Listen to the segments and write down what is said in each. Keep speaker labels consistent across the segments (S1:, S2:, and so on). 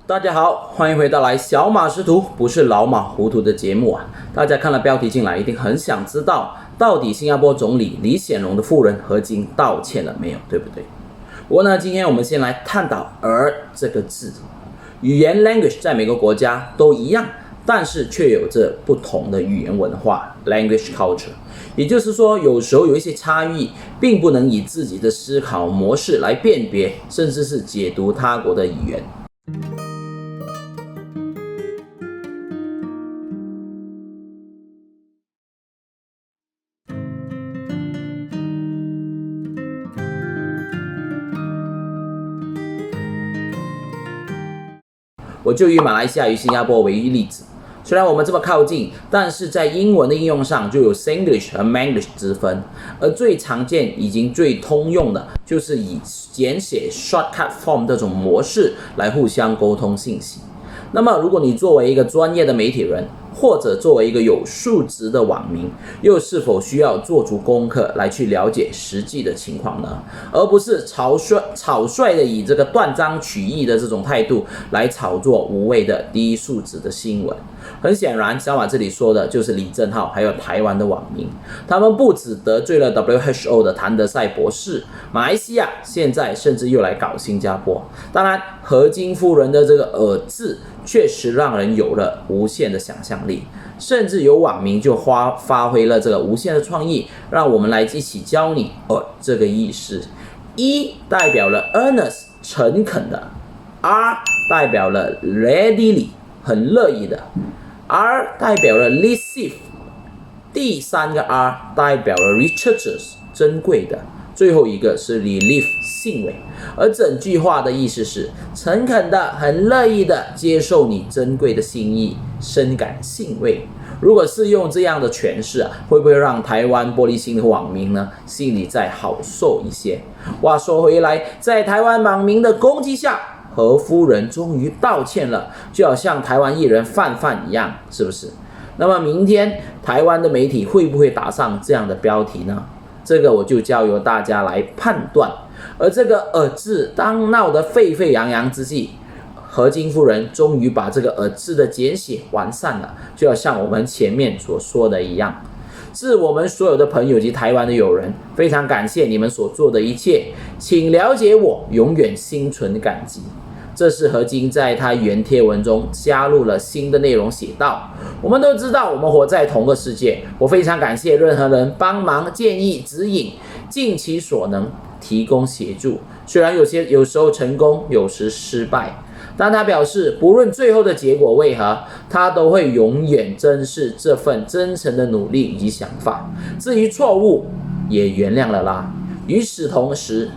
S1: 大家好，欢迎回到来小马识途，不是老马糊涂的节目啊！大家看了标题进来，一定很想知道，到底新加坡总理李显龙的夫人何晶道歉了没有，对不对？不过呢，今天我们先来探讨"儿"这个字。语言 language 在每个国家都一样，但是却有着不同的语言文化 language culture。也就是说，有时候有一些差异，并不能以自己的思考模式来辨别，甚至是解读他国的语言。我就以马来西亚与新加坡为例子，虽然我们这么靠近，但是在英文的应用上就有 Singlish 和 Manglish 之分，而最常见已经最通用的就是以简写 shortcut form 这种模式来互相沟通信息。那么如果你作为一个专业的媒体人，或者作为一个有素质的网民，又是否需要做足功课来去了解实际的情况呢？而不是草率的以这个断章取义的这种态度来炒作无谓的低素质的新闻。很显然，小马这里说的就是李正浩还有台湾的网民，他们不只得罪了 WHO 的谭德赛博士，马来西亚现在甚至又来搞新加坡。当然，何晶夫人的这个"字确实让人有了无限的想象力，甚至有网民就发挥了这个无限的创意，让我们来一起教你"这个意思。E 代表了 earnest 诚恳的， R 代表了 readily 很乐意的， R 代表了 receive， 第三个 R 代表了 riches 珍贵的，最后一个是 relief 欣慰。而整句话的意思是诚恳的、很乐意的接受你珍贵的心意，深感欣慰。如果是用这样的诠释会不会让台湾玻璃心的网民呢心里再好受一些？话说回来，在台湾网民的攻击下，何夫人终于道歉了，就好像台湾艺人范范一样，是不是？那么明天台湾的媒体会不会打上这样的标题呢？这个我就交由大家来判断。而这个"字当闹得沸沸扬扬之际，何晶夫人终于把这个"字的简写完善了，就好像我们前面所说的一样。致我们所有的朋友及台湾的友人，非常感谢你们所做的一切，请了解我，永远心存感激。这是何晶在他原贴文中加入了新的内容，写道：我们都知道我们活在同个世界，我非常感谢任何人帮忙、建议、指引，尽其所能提供协助，虽然有时候成功，有时失败，但他表示不论最后的结果为何，他都会永远珍视这份真诚的努力以及想法，至于错误也原谅了啦。与此同时，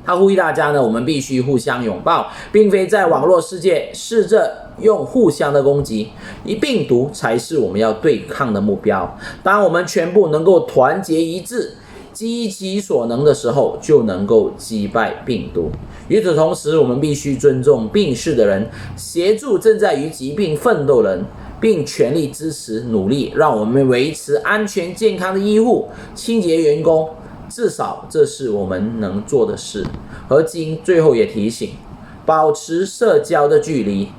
S1: 他呼吁大家呢，我们必须互相拥抱，并非在网络世界试着用互相的攻击，以病毒才是我们要对抗的目标。当我们全部能够团结一致，积其所能的时候，就能够击败病毒。与此同时，我们必须尊重病逝的人，协助正在与疾病奋斗的人，并全力支持努力，让我们维持安全健康的医护、清洁员工。至少这是我们能做的事。何晶最后也提醒，保持社交的距离，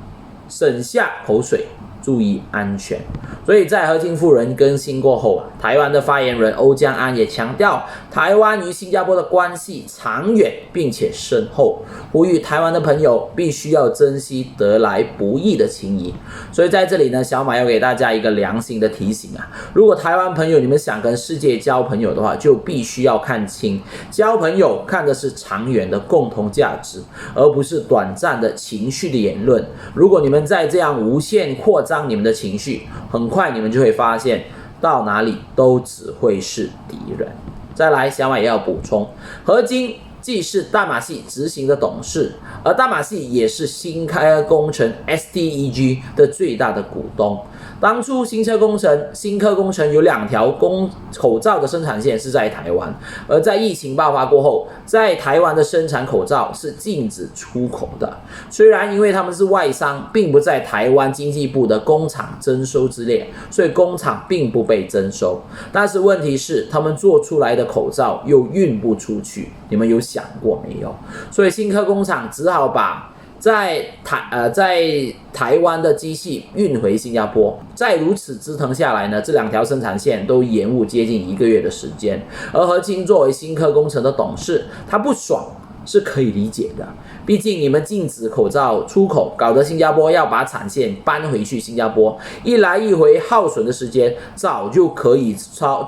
S1: 省下口水，注意安全。所以在何晶夫人更新过后，台湾的发言人欧江安也强调，台湾与新加坡的关系长远并且深厚，呼吁台湾的朋友必须要珍惜得来不易的情谊。所以在这里呢，小马要给大家一个良心的提醒如果台湾朋友你们想跟世界交朋友的话，就必须要看清，交朋友看的是长远的共同价值，而不是短暂的情绪的言论。如果你们再这样无限扩张你们的情绪，很快你们就会发现到哪里都只会是敌人。再来，小马也要补充，何晶既是淡马锡执行的董事，而淡马锡也是新科工程 STEG 的最大的股东。当初新科工程有2条口罩的生产线是在台湾，而在疫情爆发过后，在台湾的生产口罩是禁止出口的。虽然因为他们是外商，并不在台湾经济部的工厂征收之列，所以工厂并不被征收。但是问题是，他们做出来的口罩又运不出去，你们有想过没有？所以新科工厂只好把在台湾的机器运回新加坡，再如此折腾下来呢，这2条生产线都延误接近1个月的时间。而何清作为新科工程的董事，他不爽是可以理解的，毕竟你们禁止口罩出口，搞得新加坡要把产线搬回去新加坡，一来一回耗损的时间早就可以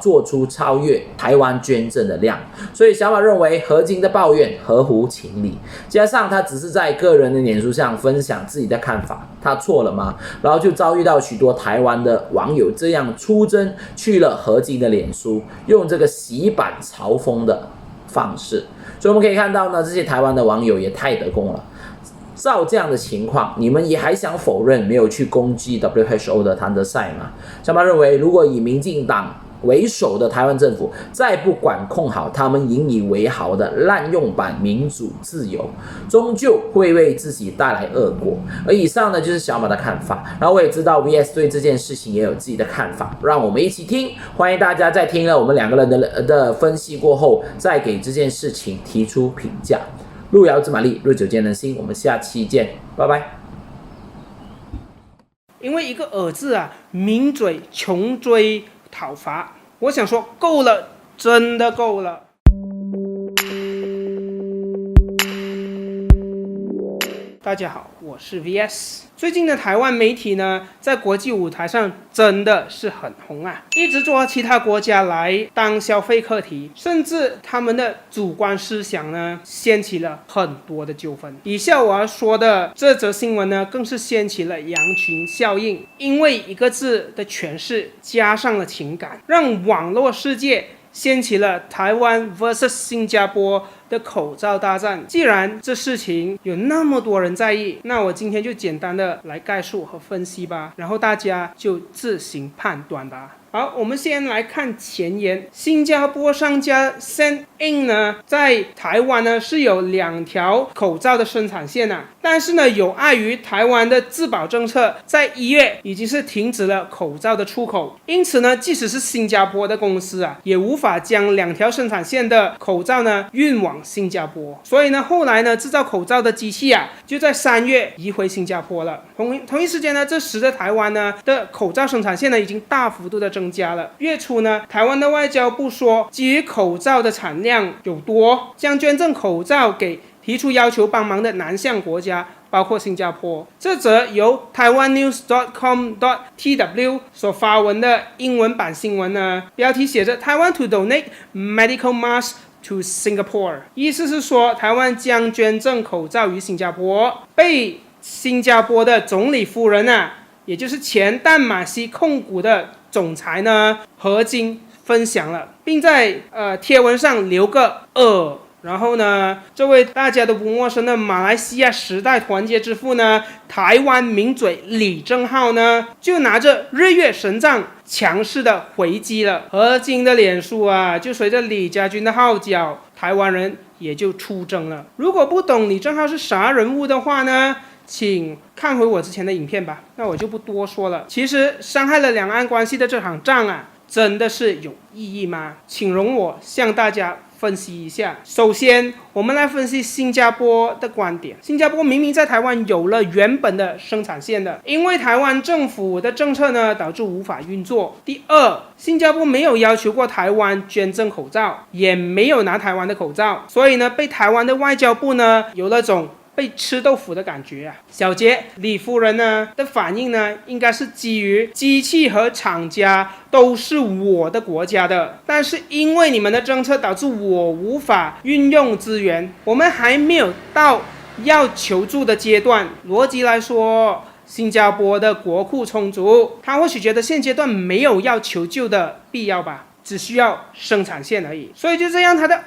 S1: 做出超越台湾捐赠的量，所以小马认为何清的抱怨合乎情理，加上他只是在个人的脸书上分享自己的看法，他错了吗？然后就遭遇到许多台湾的网友这样出征去了何清的脸书，用这个洗版嘲讽的方式。所以我们可以看到呢，这些台湾的网友也太得功了。照这样的情况，你们也还想否认没有去攻击 WHO 的谭德赛吗？小马认为，如果以民进党为首的台湾政府再不管控好他们引以为豪的滥用版民主自由，终究会为自己带来恶果。而以上呢，就是小马的看法，然后我也知道 VS 对这件事情也有自己的看法，让我们一起听。欢迎大家在听了我们2个人的分析过后，再给这件事情提出评价。路遥知马力，日久见人心，我们下期见，拜拜。
S2: 因为一个“字啊，名嘴穷追讨伐，我想说够了，真的够了。大家好，我是 VS。最近的台湾媒体呢，在国际舞台上真的是很红啊，一直抓其他国家来当消费课题，甚至他们的主观思想呢，掀起了很多的纠纷。以下我要说的这则新闻呢，更是掀起了羊群效应，因为一个字的诠释加上了情感，让网络世界掀起了台湾 vs 新加坡的口罩大战。既然这事情有那么多人在意，那我今天就简单的来概述和分析吧，然后大家就自行判断吧。好，我们先来看前言。新加坡商家 Send-In 呢，在台湾呢是有2条口罩的生产线啊，但是呢，有碍于台湾的自保政策，在1月已经是停止了口罩的出口，因此呢，即使是新加坡的公司啊，也无法将2条生产线的口罩呢运往新加坡。所以呢，后来呢，制造口罩的机器啊，就在3月移回新加坡了。同一时间呢，这时的台湾呢的口罩生产线呢，已经大幅度的增加了。月初呢，台湾的外交部说，基于口罩的产量有多，将捐赠口罩给提出要求帮忙的南向国家，包括新加坡。这则由taiwannews.com.tw 所发文的英文版新闻呢，标题写着 Taiwan to donate medical mask to Singapore， 意思是说台湾将捐赠口罩于新加坡，被新加坡的总理夫人啊，也就是前淡马锡控股的总裁呢何清分享了，并在贴文上留个然后呢，这位大家都不陌生的马来西亚时代团结之父呢，台湾名嘴李正浩呢，就拿着日月神杖强势的回击了何清的脸书啊，就随着李家军的号角，台湾人也就出征了。如果不懂李正浩是啥人物的话呢，请看回我之前的影片吧，那我就不多说了。其实伤害了两岸关系的这场仗啊，真的是有意义吗？请容我向大家分析一下。首先，我们来分析新加坡的观点。新加坡明明在台湾有了原本的生产线的，因为台湾政府的政策呢，导致无法运作。第二，新加坡没有要求过台湾捐赠口罩，也没有拿台湾的口罩，所以呢，被台湾的外交部呢，有了种被吃豆腐的感觉啊。小杰李夫人呢的反应呢，应该是基于机器和厂家都是我的国家的，但是因为你们的政策导致我无法运用资源，我们还没有到要求助的阶段。逻辑来说，新加坡的国库充足，他或许觉得现阶段没有要求救的必要吧，只需要生产线而已。所以就这样，他的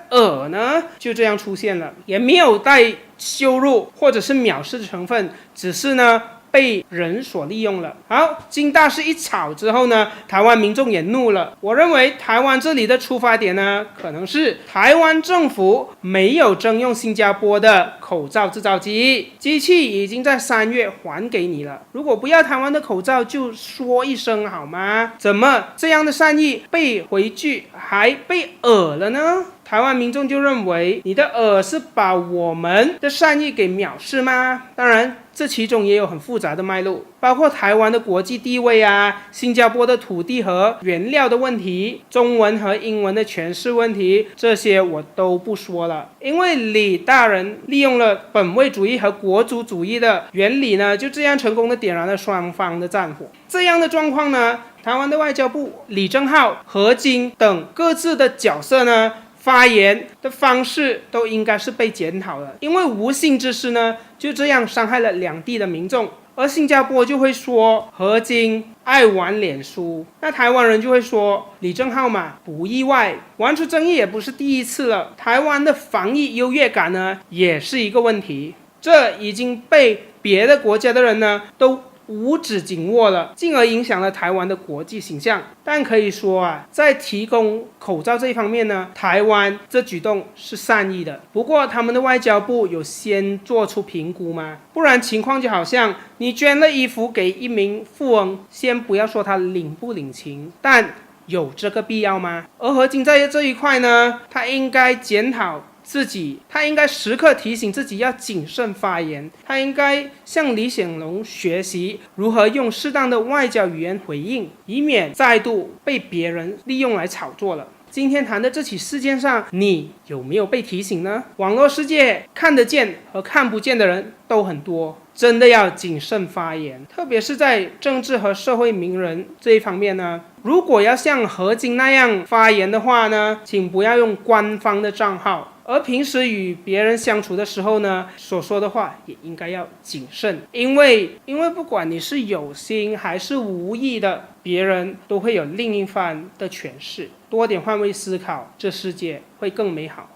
S2: 呢就这样出现了，也没有带羞辱或者是藐视的成分，只是呢被人所利用了。好，经大势一吵之后呢，台湾民众也怒了。我认为台湾这里的出发点呢，可能是台湾政府没有征用新加坡的口罩制造机，机器已经在3月还给你了，如果不要台湾的口罩就说一声好吗？怎么这样的善意被回拒还被了呢？台湾民众就认为你的是把我们的善意给藐视吗？当然这其中也有很复杂的脉络，包括台湾的国际地位啊，新加坡的土地和原料的问题，中文和英文的诠释问题，这些我都不说了。因为李大人利用了本位主义和国族主义的原理呢，就这样成功的点燃了双方的战火。这样的状况呢，台湾的外交部李正浩、何金等各自的角色呢，发言的方式都应该是被检讨的，因为无心之失呢，就这样伤害了两地的民众。而新加坡就会说何金爱玩脸书，那台湾人就会说李正浩嘛，不意外，玩出争议也不是第一次了。台湾的防疫优越感呢，也是一个问题，这已经被别的国家的人呢都无止紧握了，进而影响了台湾的国际形象。但可以说啊，在提供口罩这一方面呢，台湾这举动是善意的。不过他们的外交部有先做出评估吗？不然情况就好像你捐了衣服给一名富翁，先不要说他领不领情，但有这个必要吗？而何金在这一块呢，他应该检讨自己，他应该时刻提醒自己要谨慎发言，他应该向李显龙学习如何用适当的外交语言回应，以免再度被别人利用来炒作了。今天谈的这起事件上，你有没有被提醒呢？网络世界看得见和看不见的人都很多，真的要谨慎发言，特别是在政治和社会名人这一方面呢。如果要像何金那样发言的话呢，请不要用官方的账号，而平时与别人相处的时候呢，所说的话也应该要谨慎，因为不管你是有心还是无意的，别人都会有另一番的诠释。多点换位思考，这世界会更美好。